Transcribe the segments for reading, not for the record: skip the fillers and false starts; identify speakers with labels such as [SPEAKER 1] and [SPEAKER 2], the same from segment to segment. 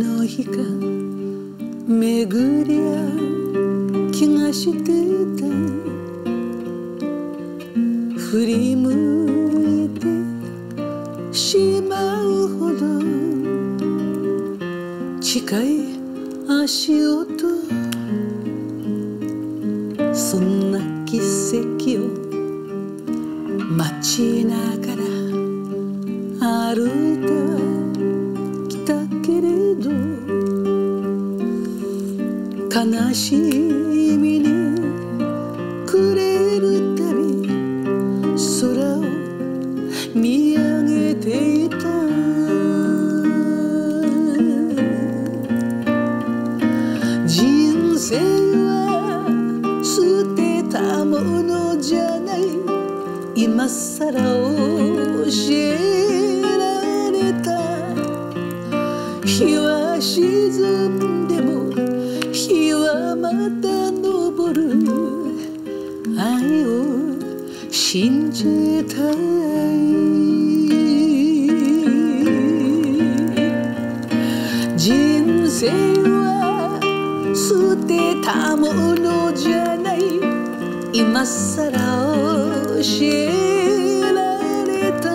[SPEAKER 1] の日が巡り合う気がしてた。振り向いてしまうほど近い足音、そんな奇跡を待ちながら歩いてはきたけれど、悲しみに暮れるたび空を見上げていた。人生は捨てたものじゃない、今さら教えられた。日は沈んでも日はまた昇る、愛を信じたい。人生は捨てたものじゃない、今さら教えられた。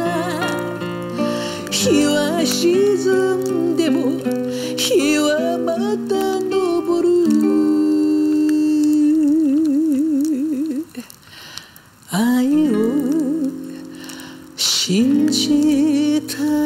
[SPEAKER 1] 日は沈んでも日はまた昇る、愛を信じたい。